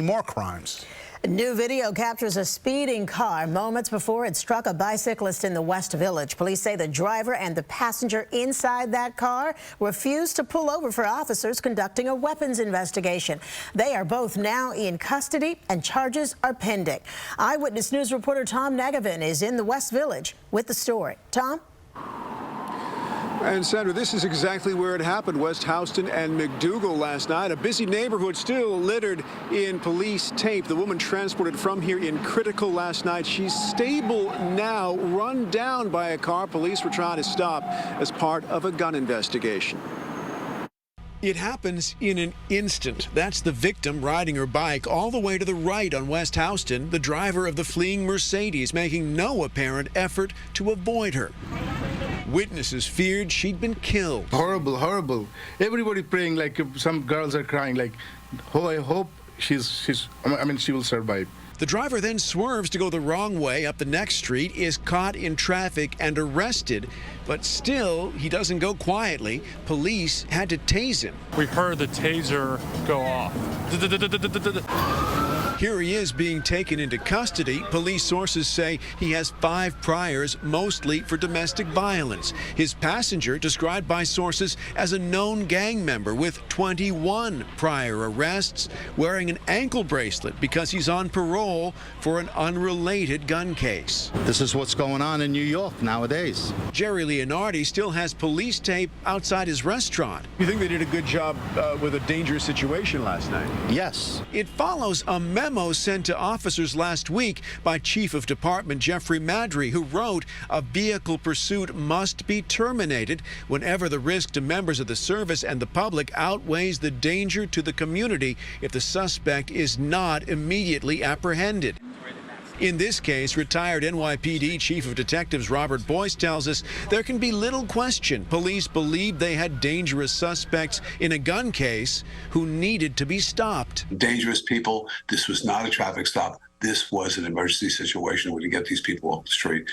More crimes. New video captures a speeding car moments before it struck a bicyclist in the West Village. Police say the driver and the passenger inside that car refused to pull over for officers conducting a weapons investigation. They are both now in custody and charges are pending. Eyewitness News reporter Tom Negevin is in the West Village with the story. Tom? And Sandra, this is exactly where it happened, West Houston and McDougal last night. A busy neighborhood still littered in police tape. The woman transported from here in critical last night. She's stable now, run down by a car police were trying to stop as part of a gun investigation. It happens in an instant. That's the victim riding her bike all the way to the right on West Houston, the driver of the fleeing Mercedes making no apparent effort to avoid her. Witnesses feared she'd been killed. Horrible, horrible. Everybody praying, like some girls are crying, like, oh, I hope she will survive. The driver then swerves to go the wrong way up the next street, is caught in traffic and arrested. But still, he doesn't go quietly. Police had to tase him. We heard the taser go off. Here he is being taken into custody. Police sources say he has 5 priors, mostly for domestic violence. His passenger described by sources as a known gang member with 21 prior arrests, wearing an ankle bracelet because he's on parole for an unrelated gun case. This is what's going on in New York nowadays. Jerry Leonardi still has police tape outside his restaurant. You think they did a good job with a dangerous situation last night? Yes. It follows a memo sent to officers last week by Chief of Department Jeffrey Madry, who wrote, "A vehicle pursuit must be terminated whenever the risk to members of the service and the public outweighs the danger to the community if the suspect is not immediately apprehended." In this case, retired NYPD Chief of Detectives Robert Boyce tells us there can be little question police believed they had dangerous suspects in a gun case who needed to be stopped. Dangerous people. This was not a traffic stop. This was an emergency situation where to get these people off the street.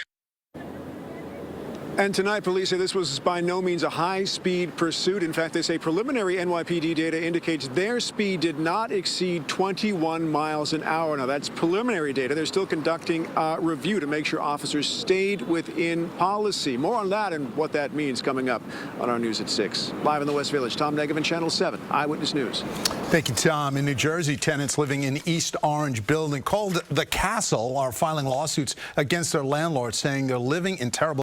And tonight, police say this was by no means a high-speed pursuit. In fact, they say preliminary NYPD data indicates their speed did not exceed 21 miles an hour. Now, that's preliminary data. They're still conducting a review to make sure officers stayed within policy. More on that and what that means coming up on our news at 6. Live in the West Village, Tom Negevin, Channel 7, Eyewitness News. Thank you, Tom. In New Jersey, tenants living in East Orange building called The Castle are filing lawsuits against their landlord, saying they're living in terrible